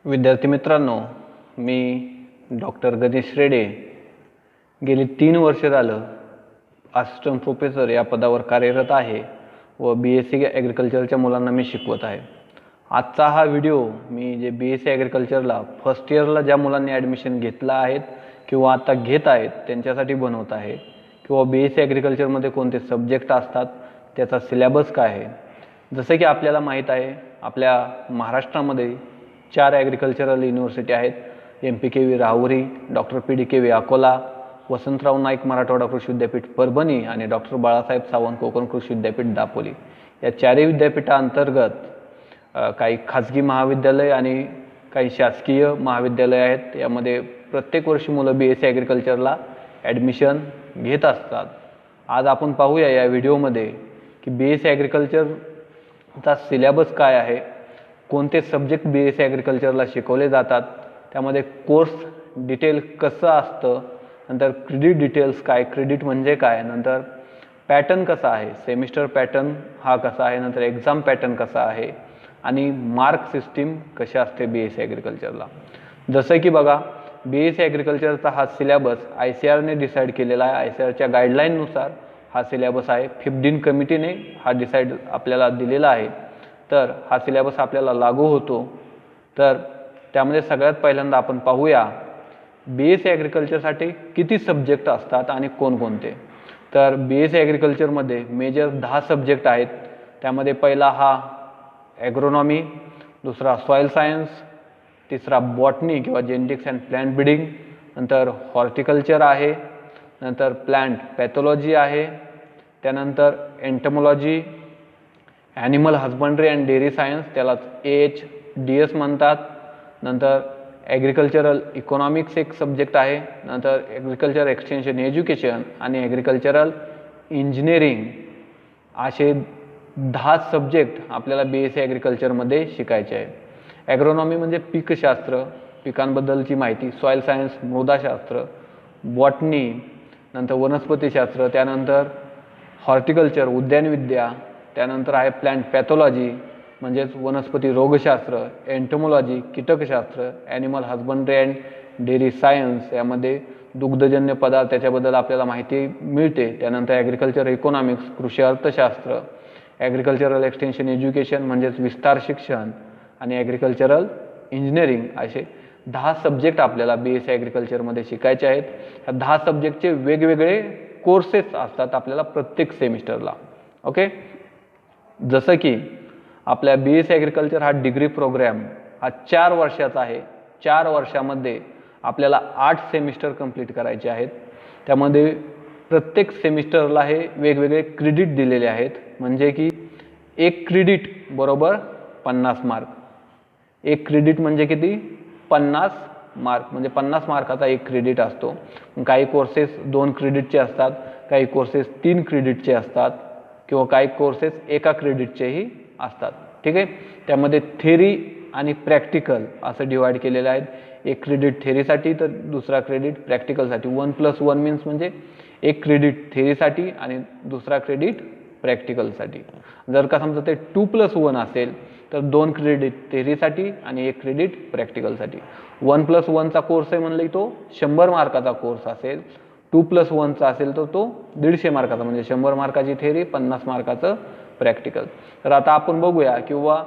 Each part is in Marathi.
विद्यार्थी मित्रांनो, मी डॉक्टर गणेश रेडे गेली 3 वर्ष झालं असिस्टंट प्रोफेसर या पदावर कार्यरत आहे व BSc ॲग्रिकल्चरच्या मुलांना मी शिकवत आहे। आजचा हा व्हिडिओ मी जे BSc ॲग्रिकल्चरला फर्स्ट इयरला ज्या मुलांनी ॲडमिशन घेतलं आहेत किंवा आता घेत आहेत त्यांच्यासाठी बनवत आहे किंवा BSc ॲग्रिकल्चरमध्ये कोणते सब्जेक्ट असतात, त्याचा सिलेबस काय आहे। जसे की आपल्याला माहीत आहे, आपल्या महाराष्ट्रामध्ये 4 ॲग्रिकल्चरल युनिव्हर्सिटी आहेत। MPKV Rahuri, doctor PDKV Akola, Vasantrao Naik Marathwada कृषी विद्यापीठ परभणी आणि डॉक्टर बाळासाहेब सावंत कोकण कृषी विद्यापीठ दापोली। या चारही विद्यापीठांतर्गत काही खाजगी महाविद्यालय आणि काही शासकीय महाविद्यालय आहेत। यामध्ये प्रत्येक वर्षी मुलं BSc ॲग्रिकल्चरला ॲडमिशन घेत असतात। आज आपण पाहूया या व्हिडिओमध्ये की BSc ॲग्रिकल्चरचा सिलेबस काय आहे, कोणते सब्जेक्ट BSc ॲग्रिकल्चरला शिकवले जातात, त्यामध्ये कोर्स डिटेल कसं असतं, नंतर क्रेडिट डिटेल्स काय, क्रेडिट म्हणजे काय, नंतर पॅटर्न कसा आहे, सेमिस्टर पॅटर्न हा कसा आहे, नंतर एक्झाम पॅटर्न कसा आहे आणि मार्क सिस्टीम कशी असते BSc ॲग्रिकल्चरला। जसं की बघा, BSc ॲग्रिकल्चरचा हा सिलेबस ICARने डिसाईड केलेला आहे। ICARच्या गाईडलाईननुसार हा सिलेबस आहे। 15 कमिटीने हा डिसाईड आपल्याला दिलेला आहे। तर हा सिलेबस आपल्याला लागू होतो। तर त्यामध्ये सगळ्यात पहिल्यांदा आपण पाहूया BSc ॲग्रिकल्चरसाठी किती सब्जेक्ट असतात आणि कोणकोणते। तर BSc ॲग्रिकल्चरमध्ये मेजर 10 सब्जेक्ट आहेत। त्यामध्ये पहिला हा ॲग्रोनॉमी, दुसरा सॉईल सायन्स, तिसरा बॉटनी किंवा जेनेटिक्स अँड प्लांट ब्रीडिंग, नंतर हॉर्टिकल्चर आहे, नंतर प्लांट पॅथॉलॉजी आहे, त्यानंतर entomology, animal husbandry and dairy science, त्यालाच AHDS म्हणतात, नंतर ॲग्रिकल्चरल इकॉनॉमिक्स एक सब्जेक्ट आहे, नंतर ॲग्रिकल्चर एक्सटेन्शन एज्युकेशन आणि ॲग्रिकल्चरल इंजिनिअरिंग असे 10 सब्जेक्ट आपल्याला BSc ॲग्रिकल्चरमध्ये शिकायचे आहे। ॲग्रोनॉमी म्हणजे पीकशास्त्र, पिकांबद्दलची माहिती, सॉईल सायन्स मृदाशास्त्र, बॉटनी नंतर वनस्पतीशास्त्र, त्यानंतर हॉर्टिकल्चर उद्यानविद्या, त्यानंतर आहे प्लांट पॅथॉलॉजी म्हणजेच वनस्पती रोगशास्त्र, एंटोमॉलॉजी कीटकशास्त्र, animal husbandry and dairy science यामध्ये दुग्धजन्य पदार्थ त्याच्याबद्दल आपल्याला माहिती मिळते, त्यानंतर ॲग्रिकल्चर इकॉनॉमिक्स कृषी अर्थशास्त्र, ॲग्रिकल्चरल एक्सटेन्शन एज्युकेशन म्हणजेच विस्तार शिक्षण आणि ॲग्रिकल्चरल इंजिनिअरिंग असे 10 सब्जेक्ट आपल्याला BSc ॲग्रिकल्चरमध्ये शिकायचे आहेत। ह्या 10 सब्जेक्टचे वेगवेगळे कोर्सेस असतात आपल्याला प्रत्येक सेमिस्टरला। ओके, जसं की आपल्या BSc ॲग्रिकल्चर हा डिग्री प्रोग्राम हा 4 वर्षाचा आहे। 4 वर्षामध्ये आपल्याला 8 सेमिस्टर कंप्लीट करायचे आहेत। त्यामध्ये प्रत्येक सेमिस्टरला हे वेगवेगळे क्रेडिट दिलेले आहेत, म्हणजे की एक क्रेडिट बरोबर 50 मार्क। एक क्रेडिट म्हणजे किती? 50 मार्क, म्हणजे 50 मार्काचा एक क्रेडिट असतो। काही कोर्सेस 2 क्रेडिटचे असतात, काही कोर्सेस 3 क्रेडिटचे असतात किंवा काही कोर्सेस 1 क्रेडिटचेही असतात। ठीक आहे, त्यामध्ये थेरी आणि प्रॅक्टिकल असं डिवाइड केलेलं आहे। एक क्रेडिट थेरीसाठी तर दुसरा क्रेडिट प्रॅक्टिकलसाठी। 1+1 मीन्स म्हणजे एक क्रेडिट थेरीसाठी आणि दुसरा क्रेडिट प्रॅक्टिकलसाठी। जर का समजा ते 2+1 असेल तर 2 क्रेडिट थेरीसाठी आणि 1 क्रेडिट प्रॅक्टिकलसाठी। 1+1चा कोर्स आहे म्हणले तो 100 मार्काचा कोर्स असेल, 2+1चा असेल तर तो 150 मार्काचा, म्हणजे 100 मार्काची थेरी 50 मार्काचं प्रॅक्टिकल। तर आता आपण बघूया किंवा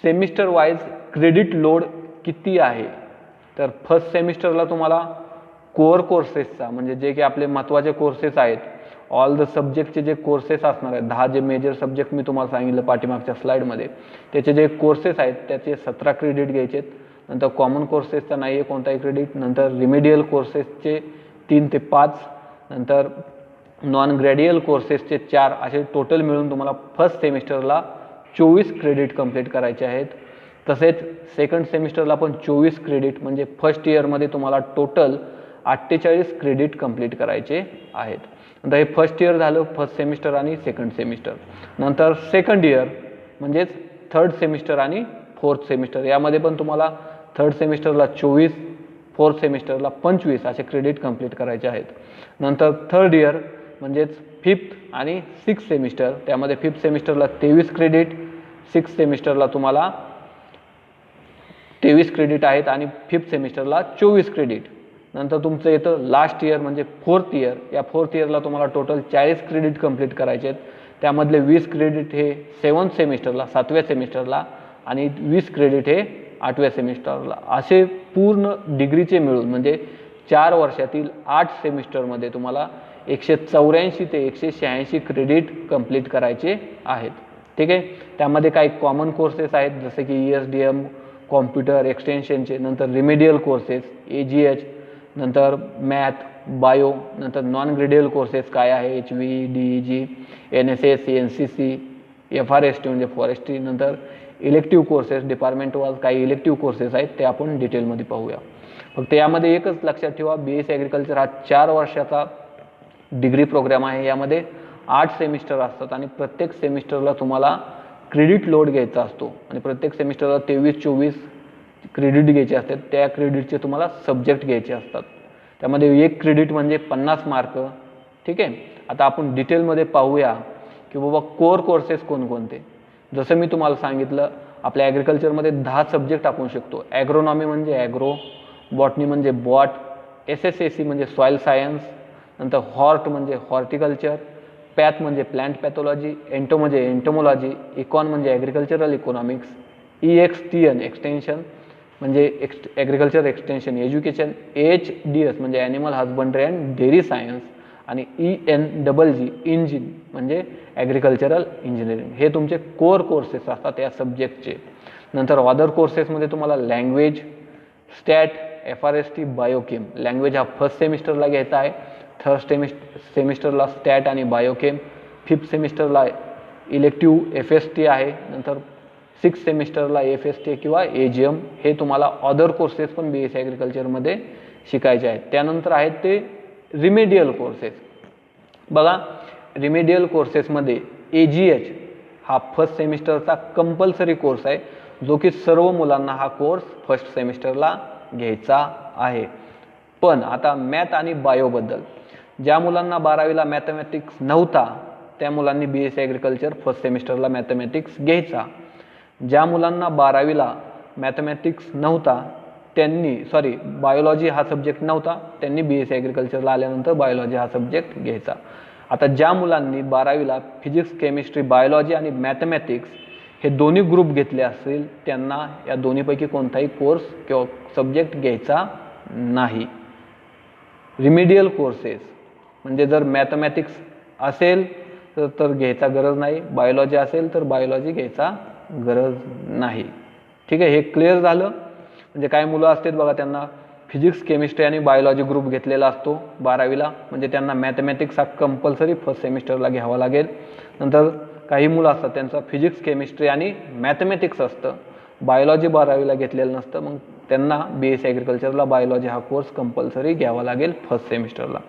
सेमिस्टर वाईज क्रेडिट लोड किती आहे। तर फर्स्ट सेमिस्टरला तुम्हाला कोअर कोर्सेसचा म्हणजे जे की आपले महत्त्वाचे कोर्सेस आहेत, ऑल द सब्जेक्टचे जे कोर्सेस असणार आहेत, 10 जे मेजर सब्जेक्ट मी तुम्हाला सांगितलं पाठीमागच्या स्लाईडमध्ये, त्याचे जे कोर्सेस आहेत त्याचे 17 क्रेडिट घ्यायचे आहेत। नंतर कॉमन कोर्सेसचा नाही आहे कोणताही क्रेडिट, नंतर रिमेडियल कोर्सेसचे 3 ते 5, नंतर नॉन ग्रॅड्युअल कोर्सेसचे 4, असे टोटल मिळून तुम्हाला फर्स्ट सेमिस्टरला 24 क्रेडिट कंप्लीट करायचे आहेत। तसेच सेकंड सेमिस्टरला पण 24 क्रेडिट, म्हणजे फर्स्ट इयरमध्ये तुम्हाला टोटल 48 क्रेडिट कंप्लीट करायचे आहेत। नंतर हे फर्स्ट इयर झालं, फर्स्ट सेमिस्टर आणि सेकंड सेमिस्टर। नंतर सेकंड इयर म्हणजेच थर्ड सेमिस्टर आणि फोर्थ सेमिस्टर, यामध्ये पण तुम्हाला थर्ड सेमिस्टरला 24, फोर्थ सेमिस्टरला 25 असे क्रेडिट कंप्लीट करायचे आहेत। नंतर थर्ड इयर म्हणजेच फिफ्थ आणि सिक्स्थ सेमिस्टर, त्यामध्ये फिफ्थ सेमिस्टरला 23 क्रेडिट, सिक्स्थ सेमिस्टरला तुम्हाला 23 क्रेडिट आहेत आणि 5th सेमिस्टरला 24 क्रेडिट. नंतर तुमचं येतं लास्ट इयर म्हणजे 4th इयर. या 4th इयरला तुम्हाला टोटल 40 क्रेडिट कंप्लीट करायचे आहेत. त्यामधले 20 क्रेडिट हे 7th सेमिस्टरला 7व्या सेमिस्टरला आणि 20 क्रेडिट हे 8व्या सेमिस्टरला. असे पूर्ण डिग्रीचे मिळून म्हणजे 4 वर्षातील 8 सेमिस्टरमध्ये तुम्हाला 184 ते 186 क्रेडिट कंप्लीट करायचे आहेत. ठीक आहे. त्यामध्ये काही कॉमन कोर्सेस आहेत जसे की ESDM, कॉम्प्युटर एक्सटेन्शनचे, नंतर रिमेडियल कोर्सेस AGH, नंतर मॅथ, बायो, नंतर नॉन ग्रेडियल कोर्सेस काय आहे HV, DEG, NSS, NCC, FRST म्हणजे फॉरेस्ट्री, नंतर इलेक्टिव्ह कोर्सेस डिपार्टमेंट वाईज काही इलेक्टिव्ह कोर्सेस आहेत ते आपण डिटेलमध्ये पाहूया. फक्त यामध्ये एकच लक्षात ठेवा, BSc ॲग्रिकल्चर हा 4 वर्षाचा डिग्री प्रोग्राम आहे. यामध्ये 8 सेमिस्टर असतात आणि प्रत्येक सेमिस्टरला तुम्हाला क्रेडिट लोड घ्यायचा असतो आणि प्रत्येक सेमिस्टरला 23-24 क्रेडिट घ्यायचे असतात. त्या क्रेडिटचे तुम्हाला सब्जेक्ट घ्यायचे असतात. त्यामध्ये 1 क्रेडिट म्हणजे 50 मार्क. ठीक आहे. आता आपण डिटेलमध्ये पाहूया की बाबा कोर कोर्सेस कोणकोणते. जसं मी तुम्हाला सांगितलं, आपल्या ॲग्रिकल्चरमध्ये 10 सब्जेक्ट आपण शिकतो. ॲग्रोनॉमी म्हणजे ॲग्रो, बॉटनी म्हणजे बॉट, SSAC म्हणजे सॉईल सायन्स, नंतर हॉर्ट म्हणजे हॉर्टिकल्चर, पॅथ म्हणजे प्लांट पॅथॉलॉजी, एंटो म्हणजे एंटोमॉलॉजी, इकॉन म्हणजे ॲग्रिकल्चरल इकॉनॉमिक्स, EXTN एक्सटेन्शन म्हणजे ॲग्रिकल्चर एक्सटेन्शन एज्युकेशन, HDS म्हणजे animal husbandry and dairy science आणि ENGG इंजिन म्हणजे ॲग्रिकल्चरल इंजिनिअरिंग. हे तुमचे कोर कोर्सेस असतात या सब्जेक्टचे. नंतर अदर कोर्सेसमध्ये तुम्हाला language, stat, FRST, biochem. Language हा 1st सेमिस्टरला घ्यायचा आहे. 3rd सेमिस्टरला स्टॅट आणि बायोकेम. 5th सेमिस्टरला इलेक्टिव्ह FST आहे. नंतर 6th सेमिस्टरला FST किंवा AGM. हे तुम्हाला अदर कोर्सेस पण BSc ॲग्रिकल्चरमध्ये शिकायचे आहेत. त्यानंतर आहेत ते रिमेडियल कोर्सेस. बघा, रिमेडियल कोर्सेसमध्ये AGH हा 1st सेमिस्टरचा कंपल्सरी कोर्स आहे जो की सर्व मुलांना हा कोर्स 1st सेमिस्टरला घ्यायचा आहे. पण आता मॅथ आणि बायोबद्दल, ज्या मुलांना 12वीला मॅथमॅटिक्स नव्हता त्या मुलांनी BSc ॲग्रिकल्चर 1st सेमिस्टरला मॅथमॅटिक्स घ्यायचा. ज्या मुलांना 12वीला मॅथमॅटिक्स नव्हता त्यांनी बायोलॉजी हा सब्जेक्ट नव्हता त्यांनी BSc ॲग्रिकल्चरला आल्यानंतर बायोलॉजी हा सब्जेक्ट घ्यायचा. आता ज्या मुलांनी 12वीला फिजिक्स, केमिस्ट्री, बायोलॉजी आणि मॅथमॅटिक्स हे दोन्ही ग्रुप घेतले असतील त्यांना या दोन्हीपैकी कोणताही कोर्स किंवा सब्जेक्ट घ्यायचा नाही. रिमेडियल कोर्सेस म्हणजे जर मॅथमॅटिक्स असेल तर घ्यायचा गरज नाही, बायोलॉजी असेल तर बायोलॉजी घ्यायचा गरज नाही. ठीक आहे. हे क्लिअर झालं. म्हणजे काही मुलं असतात बघा, त्यांना फिजिक्स, केमिस्ट्री आणि बायोलॉजी ग्रुप घेतलेला असतो 12वीला, म्हणजे त्यांना मॅथमॅटिक्स हा कंपल्सरी 1st सेमिस्टरला घ्यावा लागेल. नंतर काही मुलं असतात त्यांचं फिजिक्स, केमिस्ट्री आणि मॅथमॅटिक्स असतं, बायोलॉजी 12वीला घेतलेलं नसतं, मग त्यांना BSc ॲग्रिकल्चरला बायोलॉजी हा कोर्स कंपल्सरी घ्यावा लागेल 1st सेमिस्टरला.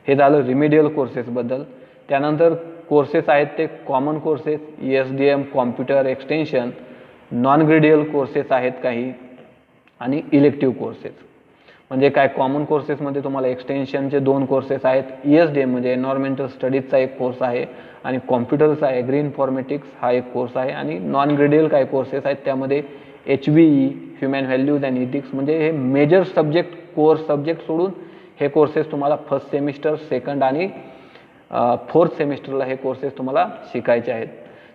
हे झालं रिमेडियल कोर्सेसबद्दल. त्यानंतर कोर्सेस आहेत ते common courses, ESDM, computer extension, non gradial courses आहेत काही आणि इलेक्टिव्ह कोर्सेस. म्हणजे काय, कॉमन कोर्सेसमध्ये तुम्हाला एक्सटेन्शनचे 2 कोर्सेस आहेत. ESDM म्हणजे एन्व्हायरमेंटल स्टडीजचा एक कोर्स आहे आणि कॉम्प्युटरचा ॲग्री इन्फॉर्मेटिक्स हा एक कोर्स आहे. आणि नॉन ग्रेडियल काही कोर्सेस आहेत त्यामध्ये HVE human values and ethics म्हणजे हे मेजर सब्जेक्ट कोर्स सब्जेक्ट सोडून हे कोर्सेस तुम्हाला 1st सेमिस्टर, 2nd आणि 4th सेमिस्टरला हे कोर्सेस तुम्हाला शिकायचे आहेत.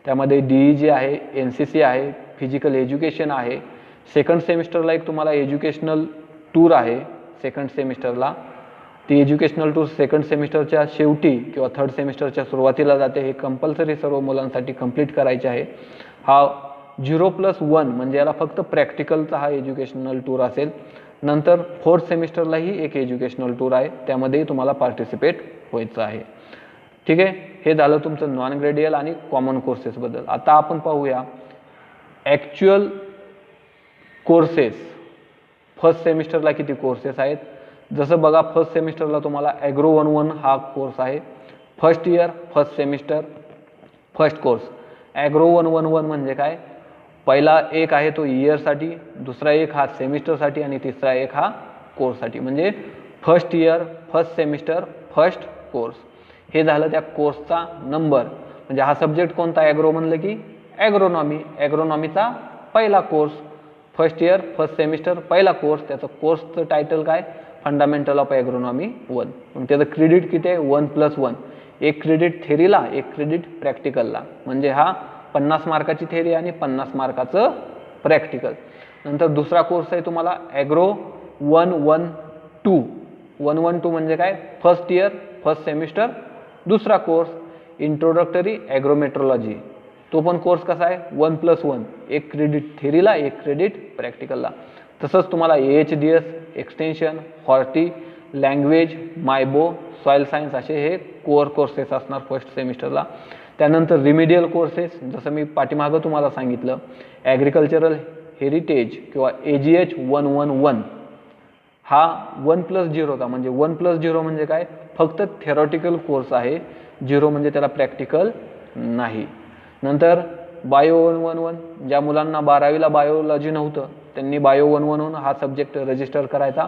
त्यामध्ये DEG आहे, NCC आहे, फिजिकल एज्युकेशन आहे. 2nd सेमिस्टरला एक तुम्हाला एज्युकेशनल टूर आहे 2nd सेमिस्टरला. ती एज्युकेशनल टूर 2nd सेमिस्टरच्या शेवटी किंवा 3rd सेमिस्टरच्या सुरुवातीला जाते. हे कंपल्सरी सर्व मुलांसाठी कंप्लीट करायचे आहे. हा 0+1 म्हणजे याला फक्त प्रॅक्टिकलचा हा एज्युकेशनल टूर असेल. नंतर 4th सेमिस्टरलाही एक एज्युकेशनल टूर आहे, त्यामध्येही तुम्हाला पार्टिसिपेट व्हायचं आहे. ठीक आहे. हे झालं तुमचं नॉन ग्रेडियल आणि कॉमन कोर्सेसबद्दल. आता आपण पाहूया ॲक्च्युअल कोर्सेस. 1st सेमिस्टरला किती कोर्सेस आहेत. जसं बघा, 1st सेमिस्टरला तुम्हाला ॲग्रो 1-1 हा कोर्स आहे. 1st year, 1st semester, 1st course. Agro 1-1-1 म्हणजे काय, पहिला एक आहे तो इयरसाठी, दुसरा एक हा सेमिस्टरसाठी आणि तिसरा एक हा कोर्ससाठी. म्हणजे 1st year, 1st semester, 1st course. हे झालं त्या कोर्सचा नंबर. म्हणजे हा सब्जेक्ट कोणता, ॲग्रो म्हणलं की ॲग्रोनॉमी, ॲग्रोनॉमीचा पहिला course. First year first semester पहिला कोर्स, त्याचं कोर्सचं टायटल काय, फंडामेंटल ऑफ ॲग्रोनॉमी 1. मग त्याचं क्रेडिट किती आहे, 1+1. एक क्रेडिट थेरीला, एक क्रेडिट प्रॅक्टिकलला, म्हणजे हा 50 मार्काची थेरी आणि 50 मार्काचं प्रॅक्टिकल. नंतर दुसरा कोर्स आहे तुम्हाला ॲग्रो 112. 112 म्हणजे काय, फर्स्ट इयर फर्स्ट सेमिस्टर दुसरा कोर्स इंट्रोडक्टरी ॲग्रोमेट्रोलॉजी. तो पण कोर्स कसा आहे, 1+1. एक क्रेडिट थेरीला, एक क्रेडिट प्रॅक्टिकलला. तसंच तुम्हाला AHDS एक्सटेन्शन, हॉर्टी, लँग्वेज, मायबो, सॉईल सायन्स असे हे कोअर कोर्सेस असणार फर्स्ट सेमिस्टरला. त्यानंतर रिमिडियल कोर्सेस, जसं मी पाठीमागं तुम्हाला सांगितलं, ॲग्रिकल्चरल हेरिटेज किंवा AGH 111 हा 1+0 होता. म्हणजे 1+0 म्हणजे काय, फक्त थेरॉटिकल कोर्स आहे, 0 म्हणजे त्याला प्रॅक्टिकल नाही. नंतर बायो 111, ज्या मुलांना 12वीला बायोलॉजी नव्हतं त्यांनी बायो 111 हा सब्जेक्ट रजिस्टर करायचा.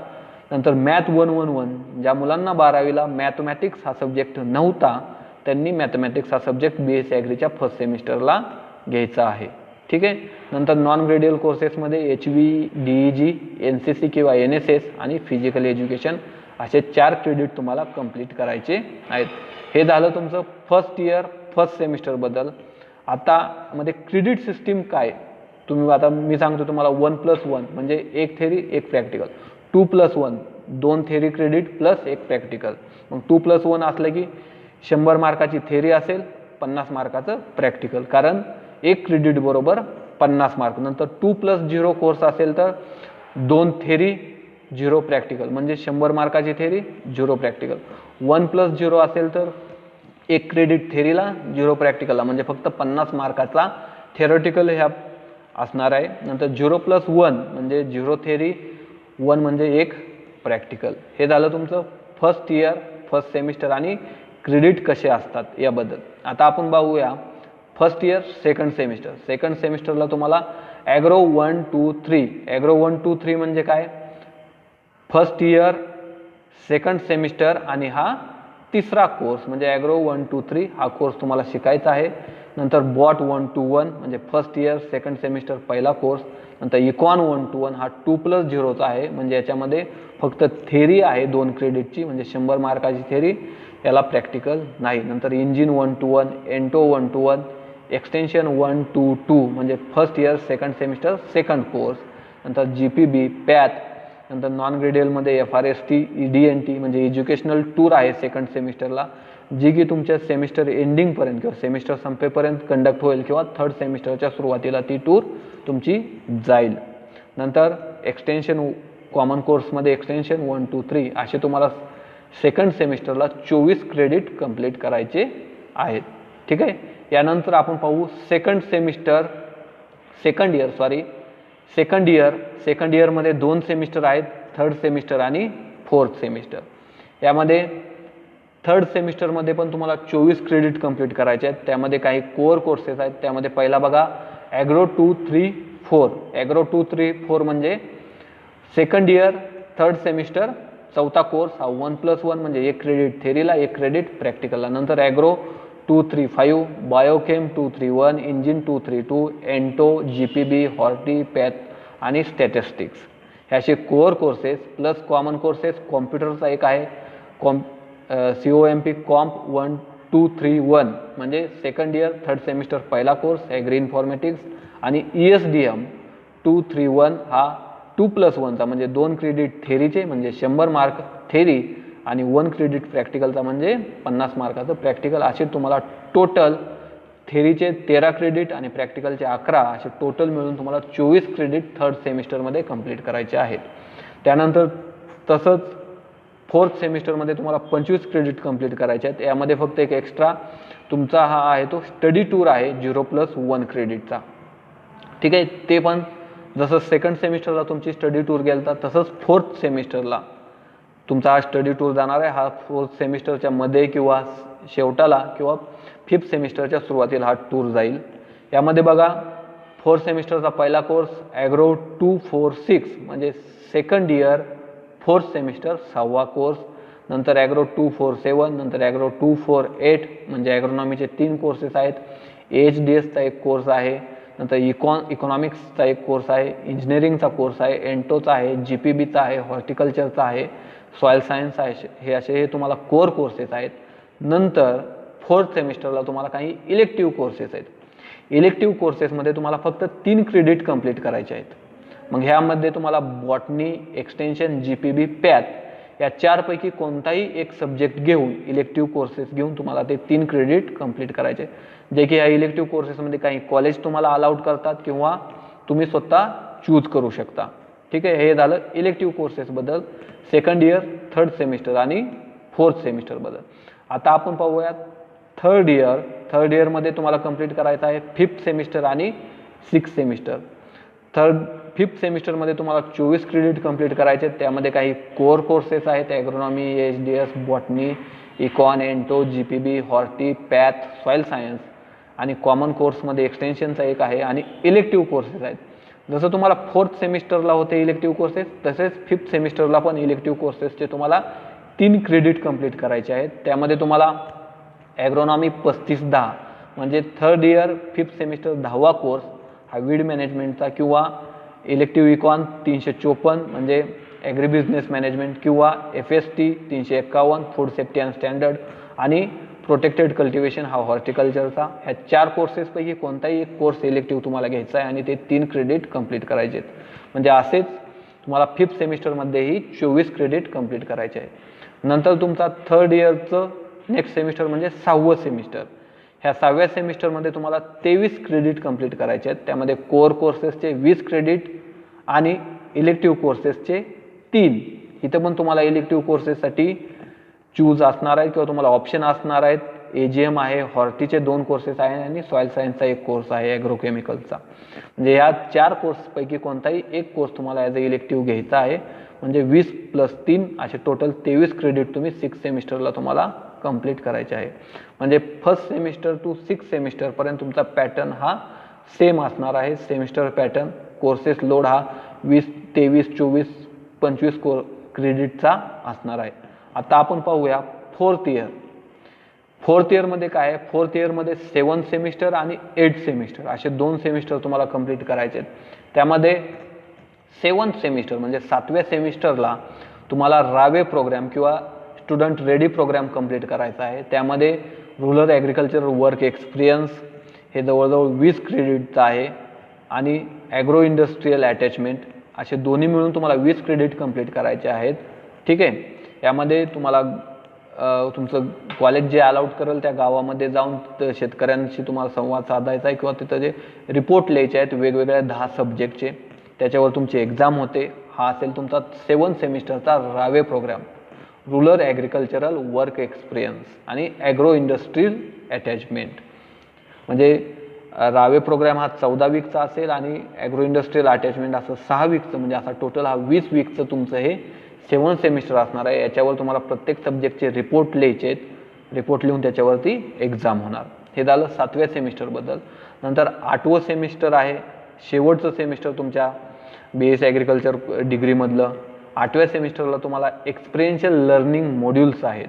नंतर मॅथ 111, ज्या मुलांना 12वीला मॅथमॅटिक्स हा सब्जेक्ट नव्हता त्यांनी मॅथमॅटिक्स हा सब्जेक्ट BSc ॲग्रीच्या फर्स्ट सेमिस्टरला घ्यायचा आहे. ठीक आहे. नंतर नॉन ग्रेडियल कोर्सेसमध्ये HV, DEG, NCC किंवा NSS आणि फिजिकल एज्युकेशन असे 4 क्रेडिट तुम्हाला कंप्लीट करायचे आहेत. हे झालं तुमचं फर्स्ट इयर फर्स्ट सेमिस्टरबद्दल. आता मध्ये क्रेडिट सिस्टीम काय, तुम्ही आता मी सांगतो तुम्हाला 1+1 म्हणजे एक थेरी एक प्रॅक्टिकल, 2+1 2 थेरी क्रेडिट प्लस एक प्रॅक्टिकल. मग 2+1 असलं की 100 मार्काची थेरी असेल, 50 मार्काचं प्रॅक्टिकल, कारण एक क्रेडिट बरोबर 50 मार्क. नंतर 2+0 कोर्स असेल तर 2 थेरी 0 प्रॅक्टिकल, म्हणजे 100 मार्काची थेरी 0 प्रॅक्टिकल. 1+0 असेल तर एक क्रेडिट थेरीला 0 प्रॅक्टिकलला, म्हणजे फक्त 50 मार्काचा थेरॉटिकल ह्या असणार आहे. नंतर 0+1 म्हणजे 0 थेरी 1 म्हणजे एक प्रॅक्टिकल. हे झालं तुमचं फर्स्ट इयर फर्स्ट सेमिस्टर आणि क्रेडिट कसे असतात याबद्दल. आता आपण बघूया first year second semester. Second सेमिस्टरला तुम्हाला ॲग्रो 1, 2, 3. ॲग्रो 1, 2, 3 म्हणजे काय, फर्स्ट इयर सेकंड सेमिस्टर आणि हा तिसरा कोर्स म्हणजे ॲग्रो 1, 2, 3 हा कोर्स तुम्हाला शिकायचा आहे. नंतर बॉट 1, 2, 1 म्हणजे फर्स्ट इयर सेकंड सेमिस्टर पहिला कोर्स. नंतर इकॉन 1, 2, 1 हा 2+0चा आहे, म्हणजे याच्यामध्ये फक्त थेरी आहे 2 क्रेडिटची, म्हणजे 100 मार्काची थेरी, याला प्रॅक्टिकल नाही. नंतर इंजिन 1, 2, 1, एंटो 1, 2, 1, एक्सटेन्शन 1, 2, 2 म्हणजे first year second semester second course. नंतर GPB पॅथ. नंतर नॉन ग्रेडियलमध्ये FRST EDNT म्हणजे एज्युकेशनल टूर आहे सेकंड सेमिस्टरला, जी की तुमच्या सेमिस्टर एंडिंगपर्यंत किंवा सेमिस्टर संपेपर्यंत कंडक्ट होईल किंवा थर्ड सेमिस्टरच्या सुरुवातीला ती टूर तुमची जाईल. नंतर एक्सटेन्शन कॉमन कोर्समध्ये एक्सटेन्शन 1, 2, 3 असे तुम्हाला सेकंड सेमिस्टरला 24 क्रेडिट कंप्लीट करायचे आहेत. ठीक आहे. यानंतर आपण पाहू सेकंड इयरमध्ये 2 सेमिस्टर आहेत, थर्ड सेमिस्टर आणि फोर्थ सेमिस्टर. यामध्ये थर्ड सेमिस्टरमध्ये पण तुम्हाला 24 क्रेडिट कंप्लीट करायचे आहेत. त्यामध्ये काही कोअर कोर्सेस आहेत. त्यामध्ये पहिला बघा ॲग्रो 2, 3, 4. ॲग्रो 2, 3, 4 म्हणजे सेकंड इयर थर्ड सेमिस्टर चौथा कोर्स हा 1+1 म्हणजे एक क्रेडिट थेरीला एक क्रेडिट प्रॅक्टिकलला. नंतर agro 2, 3, 5, biochem 2, 3, 1, engine 2, 3, 2, ento, GPB, horti, path आणि स्टॅटिस्टिक्स हे असे core courses plus common courses. कॉम्प्युटरचा एक आहे COMP कॉम्प 1, 2, 3, 1 म्हणजे सेकंड इयर थर्ड सेमिस्टर पहिला कोर्स ॲग्री इन्फॉर्मॅटिक्स. आणि ESDM 2, 3, 1 हा 2+1चा म्हणजे 2 क्रेडिट थेरीचे म्हणजे 100 मार्क थेरी आणि 1 क्रेडिट प्रॅक्टिकलचा म्हणजे 50 मार्काचं प्रॅक्टिकल. असे तुम्हाला टोटल थेरीचे 13 क्रेडिट आणि प्रॅक्टिकलचे 11 असे टोटल मिळून तुम्हाला 24 क्रेडिट थर्ड सेमिस्टरमध्ये कंप्लीट करायचे आहेत. त्यानंतर तसंच फोर्थ सेमिस्टरमध्ये तुम्हाला 25 क्रेडिट कंप्लीट करायचे आहेत. यामध्ये फक्त एक एक्स्ट्रा तुमचा हा आहे तो स्टडी टूर आहे 0+1 क्रेडिटचा. ठीक आहे. ते पण जसं सेकंड सेमिस्टरला तुमची स्टडी टूर गेलता तसंच फोर्थ सेमिस्टरला तुमचा हा स्टडी टूर जाणार आहे. हा फोर्थ सेमिस्टरच्या मध्ये किंवा शेवटाला किंवा फिफ्थ सेमिस्टरच्या सुरुवातीला हा टूर जाईल. यामध्ये बघा फोर्थ सेमिस्टरचा पहिला कोर्स ॲग्रो 2, 4, 6 म्हणजे सेकंड इयर फोर्थ सेमिस्टर 6वा कोर्स. नंतर ॲग्रो 2, 4, 7 नंतर ॲग्रो 2, 4, 8 म्हणजे ॲग्रोनॉमीचे 3 कोर्सेस आहेत. AHDSचा एक कोर्स आहे. नंतर इकॉनॉमिक्सचा एक कोर्स आहे, इंजिनिअरिंगचा कोर्स आहे, एंटोचा आहे, GPBचा आहे, हॉर्टिकल्चरचा आहे, सॉईल सायन्स आहे. हे तुम्हाला कोर कोर्सेस आहेत. नंतर 4th सेमिस्टरला तुम्हाला काही इलेक्टिव्ह कोर्सेस आहेत. इलेक्टिव्ह कोर्सेसमध्ये तुम्हाला फक्त 3 क्रेडिट कंप्लीट करायचे आहेत. मग ह्यामध्ये तुम्हाला बॉटनी, एक्सटेन्शन, GPB, पॅथ या 4पैकी कोणताही एक सब्जेक्ट घेऊन, इलेक्टिव्ह कोर्सेस घेऊन तुम्हाला ते 3 क्रेडिट कंप्लीट करायचे, जे की ह्या इलेक्टिव्ह कोर्सेसमध्ये काही कॉलेज तुम्हाला अलाउड करतात किंवा तुम्ही स्वतः चूज करू शकता. ठीक आहे, हे झालं elective कोर्सेसबद्दल, 2nd year, 3rd semester आणि 4th सेमिस्टरबद्दल. आता आपण पाहूयात 3rd इयर. 3rd इयरमध्ये तुम्हाला कंप्लीट करायचं आहे 5th सेमिस्टर आणि 6th सेमिस्टर. 5th सेमिस्टरमध्ये तुम्हाला 24 क्रेडिट कंप्लीट करायचे. त्यामध्ये काही कोर कोर्सेस आहेत, agronomy, HDS, botany, econ, ento, GPB, horti, path, soil science आणि कॉमन कोर्समध्ये एक्सटेन्शनचा एक आहे आणि इलेक्टिव्ह कोर्सेस आहेत. जसं तुम्हाला 4th सेमिस्टरला होते इलेक्टिव्ह कोर्सेस, तसेच 5th सेमिस्टरला पण इलेक्टिव्ह कोर्सेसचे तुम्हाला 3 क्रेडिट कंप्लीट करायचे आहेत. त्यामध्ये तुम्हाला ॲग्रोनॉमी 35-10 म्हणजे 3rd इयर 5th सेमिस्टर 10वा कोर्स हा वीड मॅनेजमेंटचा, किंवा इलेक्टिव्ह इकॉन 354 म्हणजे ॲग्री बिझनेस मॅनेजमेंट, किंवा FST 351 food safety and standard आणि प्रोटेक्टेड कल्टिवेशन हा हॉर्टिकल्चरचा. ह्या 4 कोर्सेसपैकी कोणताही एक कोर्स इलेक्टिव्ह तुम्हाला घ्यायचा आहे आणि ते 3 क्रेडिट कंप्लीट करायचे आहेत. म्हणजे असेच तुम्हाला 5th सेमिस्टरमध्येही 24 क्रेडिट कंप्लीट करायचे आहे. नंतर तुमचा 3rd इयरचं नेक्स्ट सेमिस्टर म्हणजे 6वं सेमिस्टर. ह्या 6व्या सेमिस्टरमध्ये तुम्हाला 23 क्रेडिट कंप्लीट करायचे आहेत. त्यामध्ये कोर कोर्सेसचे 20 क्रेडिट आणि इलेक्टिव्ह कोर्सेसचे 3. इथं पण तुम्हाला इलेक्टिव्ह कोर्सेससाठी चूज असणार आहे किंवा तुम्हाला ऑप्शन असणार आहेत. AGM आहे, हॉर्टीचे 2 कोर्सेस आहे आणि सॉईल सायन्सचा एक कोर्स आहे ॲग्रोकेमिकलचा. म्हणजे ह्या 4 कोर्सपैकी कोणताही एक कोर्स तुम्हाला ॲज अ इलेक्टिव्ह घ्यायचा आहे. म्हणजे 20 + 3 असे टोटल 23 क्रेडिट तुम्ही 6th सेमिस्टरला तुम्हाला कंप्लीट करायचे आहे. म्हणजे 1st सेमिस्टर टू 6th सेमिस्टरपर्यंत तुमचा पॅटर्न हा सेम असणार आहे. सेमिस्टर पॅटर्न, कोर्सेस लोड हा 20, 23, 24, 25 क्रेडिटचा असणार आहे. आता आपण पाहूया 4th इयर. 4th इयरमध्ये काय आहे, 4th इयरमध्ये 7th सेमिस्टर आणि 8th सेमिस्टर असे 2 सेमिस्टर तुम्हाला कंप्लीट करायचे आहेत. त्यामध्ये 7th सेमिस्टर म्हणजे 7व्या सेमिस्टरला तुम्हाला रावे प्रोग्राम किंवा स्टुडंट रेडी प्रोग्राम कंप्लीट करायचा आहे. त्यामध्ये रुरल ॲग्रिकल्चर वर्क एक्सपिरियन्स हे जवळजवळ 20 क्रेडिटचं आहे आणि ॲग्रो इंडस्ट्रियल अटॅचमेंट असे दोन्ही मिळून तुम्हाला 20 क्रेडिट कंप्लीट करायचे आहेत. ठीक आहे, यामध्ये तुम्हाला तुमचं कॉलेज जे अलाउड करेल त्या गावामध्ये जाऊन शेतकऱ्यांशी तुम्हाला संवाद साधायचा आहे किंवा तिथं जे रिपोर्ट लिहायचे आहेत वेगवेगळ्या 10 सब्जेक्टचे, त्याच्यावर तुमची एक्झाम होते. हा असेल तुमचा 7th सेमिस्टरचा रावे program, rural agricultural work experience आणि ॲग्रो इंडस्ट्रियल अटॅचमेंट. म्हणजे रावे प्रोग्राम हा 14 वीकचा असेल आणि ॲग्रो इंडस्ट्रियल अटॅचमेंट असं 6 वीकचं, म्हणजे असा टोटल हा 20 वीकचं तुमचं हे 7th सेमिस्टर असणार आहे. याच्यावर तुम्हाला प्रत्येक सब्जेक्टचे रिपोर्ट लिहायचे आहेत. रिपोर्ट लिहून त्याच्यावरती एक्झाम होणार. हे झालं 7व्या सेमिस्टरबद्दल. नंतर 8वं सेमिस्टर आहे, शेवटचं सेमिस्टर तुमच्या BSc ॲग्रिकल्चर डिग्रीमधलं. 8व्या सेमिस्टरला तुम्हाला एक्सपिरियन्शियल लर्निंग मॉड्यूल्स आहेत.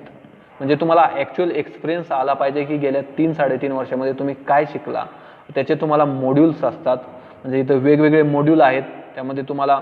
म्हणजे तुम्हाला ॲक्च्युअल एक्सपिरियन्स आला पाहिजे की गेल्या 3-3.5 वर्षामध्ये तुम्ही काय शिकला, त्याचे तुम्हाला मॉड्यूल्स असतात. म्हणजे इथं वेगवेगळे मॉड्यूल आहेत. त्यामध्ये तुम्हाला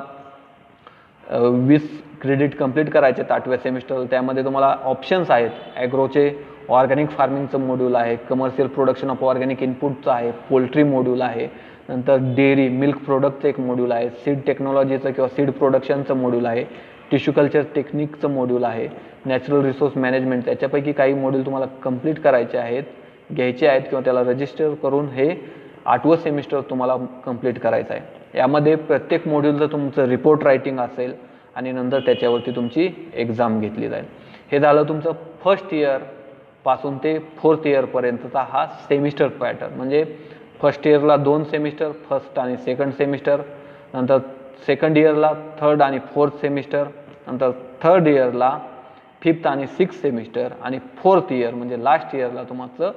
20 क्रेडिट कंप्लीट करायचे आहेत 8व्या सेमिस्टर. त्यामध्ये तुम्हाला ऑप्शन्स आहेत. ॲग्रोचे ऑर्गॅनिक फार्मिंगचं मॉड्यूल आहे, कमर्शियल प्रोडक्शन ऑफ ऑर्गॅनिक इनपुटचं आहे, पोल्ट्री मॉड्यूल आहे, नंतर डेअरी मिल्क प्रोडक्टचं एक मॉड्यूल आहे, सीड टेक्नॉलॉजीचं किंवा सीड प्रोडक्शनचं मॉड्यूल आहे, टिश्यू कल्चर टेक्निकचं मॉड्यूल आहे, नॅचरल रिसोर्स मॅनेजमेंट. त्याच्यापैकी काही मॉड्यूल तुम्हाला कंप्लीट करायचे आहेत, घ्यायचे आहेत किंवा त्याला रजिस्टर करून हे 8वं सेमिस्टर तुम्हाला कंप्लीट करायचं आहे. यामध्ये प्रत्येक मॉड्यूलचं तुमचं रिपोर्ट रायटिंग असेल आणि नंतर त्याच्यावरती तुमची एक्झाम घेतली जाईल. हे झालं तुमचं 1st इयर पासून ते 4th इयरपर्यंतचा हा सेमिस्टर पॅटर्न. म्हणजे 1st इयरला 2 सेमिस्टर, 1st आणि 2nd सेमिस्टर, नंतर 2nd इयरला 3rd आणि 4th सेमिस्टर, नंतर 3rd इयरला 5th आणि 6th सेमिस्टर आणि 4th इयर म्हणजे लास्ट इयरला तुमचं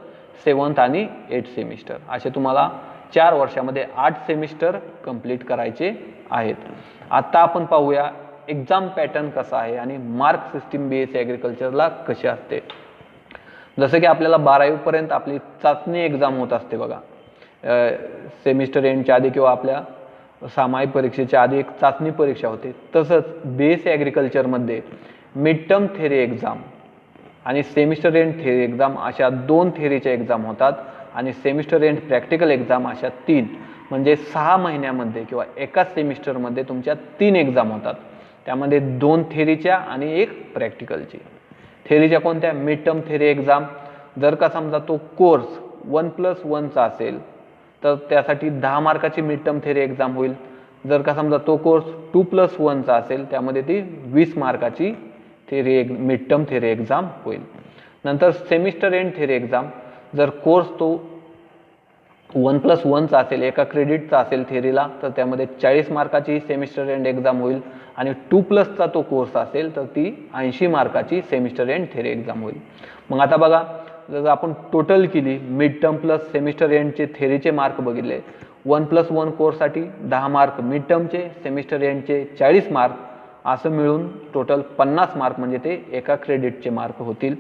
7th आणि 8th सेमिस्टर. असे तुम्हाला 4 वर्षामध्ये 8 सेमिस्टर कंप्लीट करायचे आहेत. आता आपण पाहूया एक्झाम पॅटर्न कसा आहे आणि मार्क सिस्टीम BSc ॲग्रिकल्चरला कशी असते. जसं की आपल्याला 12वी पर्यंत आपली चाचणी एक्झाम होत असते बघा. सेमिस्टर एंडच्या आधी किंवा आपल्या सामायिक परीक्षेच्या आधी एक चाचणी परीक्षा होते, तसंच BSc ॲग्रिकल्चरमध्ये मिड टर्म थेरी एक्झाम आणि सेमिस्टर एंड थेरी एक्झाम अशा 2 थेरीच्या एक्झाम होतात आणि सेमिस्टर एंड प्रॅक्टिकल एक्झाम अशा 3, म्हणजे 6 महिन्यामध्ये किंवा एकाच सेमिस्टरमध्ये तुमच्या 3 एक्झाम होतात. त्यामध्ये 2 थेरीच्या आणि 1 प्रॅक्टिकलची. थेरीच्या कोणत्या? Mid term theory exam. जर का समजा तो कोर्स 1+1चा असेल तर त्यासाठी 10 मार्काची मिड टर्म थेरी एक्झाम होईल. जर का समजा तो कोर्स 2+1चा असेल त्यामध्ये ती 20 मार्काची मिड टर्म थेरी एक्झाम होईल. नंतर सेमिस्टर एंड थेरी एक्झाम. जर कोर्स तो 1+1चा असेल, एका क्रेडिटचा असेल थेरीला, तर त्यामध्ये 40 मार्काची सेमिस्टर एंड एक्झाम होईल आणि 2+चा तो कोर्स असेल तर ती 80 मार्काची सेमिस्टर एंड थेरी एक्झाम होईल. मग आता बघा, जर आपण टोटल केली मिड टर्म प्लस सेमिस्टर एंडचे थेरीचे मार्क बघितले, 1+1 कोर्ससाठी 10 मार्क, मिड टर्मचे, सेमिस्टर एंडचे 40 मार्क, असं मिळून टोटल 50 मार्क म्हणजे ते एका क्रेडिटचे मार्क होतील.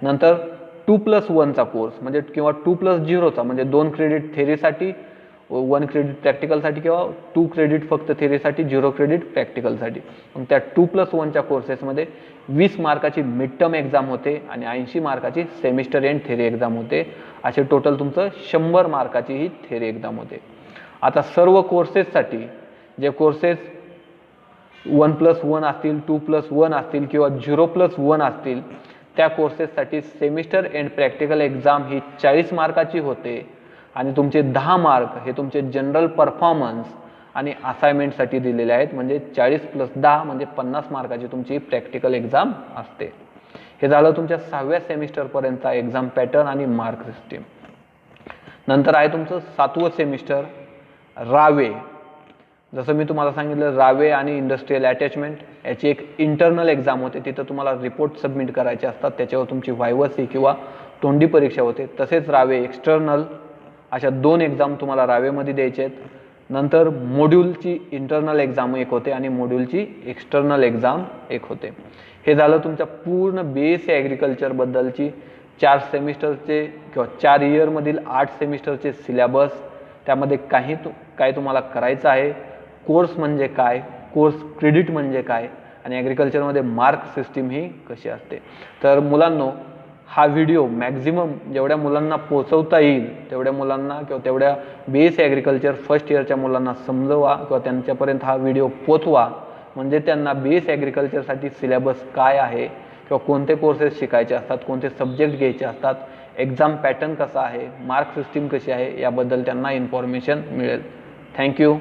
नंतर 2+1चा कोर्स म्हणजे किंवा 2+0चा म्हणजे 2 क्रेडिट थेरीसाठी, 1 क्रेडिट प्रॅक्टिकलसाठी किंवा 2 क्रेडिट फक्त थेरीसाठी, 0 क्रेडिट प्रॅक्टिकलसाठी. मग त्या 2+1च्या कोर्सेसमध्ये 20 मार्काची मिड टर्म एक्झाम होते आणि 80 मार्काची सेमिस्टर एंड थेरी एक्झाम होते. असे टोटल तुमचं 100 मार्काची ही थेरी एक्झाम होते. आता सर्व कोर्सेससाठी जे कोर्सेस 1+1 असतील, 2+1 असतील किंवा 0+1 असतील, त्या कोर्सेससाठी सेमिस्टर एंड प्रॅक्टिकल एक्झाम ही 40 मार्काची होते आणि तुमचे 10 मार्क हे तुमचे जनरल परफॉर्मन्स आणि असाइनमेंटसाठी दिलेले आहेत. म्हणजे 40+10 म्हणजे 50 मार्काची तुमची प्रॅक्टिकल एक्झाम असते. हे झालं तुमच्या 6व्या सेमिस्टरपर्यंतचा एक्झाम पॅटर्न आणि मार्क सिस्टीम. नंतर आहे तुमचं 7वं सेमिस्टर रावे. जसं मी तुम्हाला सांगितलं, रावे आणि इंडस्ट्रियल अटॅचमेंट याची एक इंटरनल एक्झाम होते. तिथं तुम्हाला रिपोर्ट सबमिट करायचे असतात, त्याच्यावर तुमची वायवसी किंवा तोंडी परीक्षा होते. तसेच रावे एक्सटर्नल अशा 2 एक्झाम तुम्हाला रावेमध्ये द्यायचे आहेत. नंतर मॉड्यूलची इंटरनल एक्झाम एक होते आणि मॉड्यूलची एक्सटर्नल एक्झाम एक होते. हे झालं तुमच्या पूर्ण BSc ॲग्रिकल्चरबद्दलची 4 सेमिस्टरचे किंवा 4 इयरमधील 8 सेमिस्टरचे सिलेबस. त्यामध्ये काय तुम्हाला करायचं आहे, कोर्स म्हणजे काय, कोर्स क्रेडिट म्हणजे काय आणि ॲग्रिकल्चरमध्ये मार्क सिस्टीम ही कशी असते. तर मुलांनो, हा व्हिडिओ मॅक्झिमम जेवढ्या मुलांना पोहोचवता येईल तेवढ्या मुलांना किंवा तेवढ्या BSc ॲग्रिकल्चर फर्स्ट इयरच्या मुलांना समजवा किंवा त्यांच्यापर्यंत हा व्हिडिओ पोचवा. म्हणजे त्यांना BSc ॲग्रिकल्चरसाठी सिलेबस काय आहे किंवा कोणते कोर्सेस शिकायचे असतात, कोणते सब्जेक्ट घ्यायचे असतात, एक्झाम पॅटर्न कसा आहे, मार्क सिस्टीम कशी आहे याबद्दल त्यांना इन्फॉर्मेशन मिळेल. थँक्यू.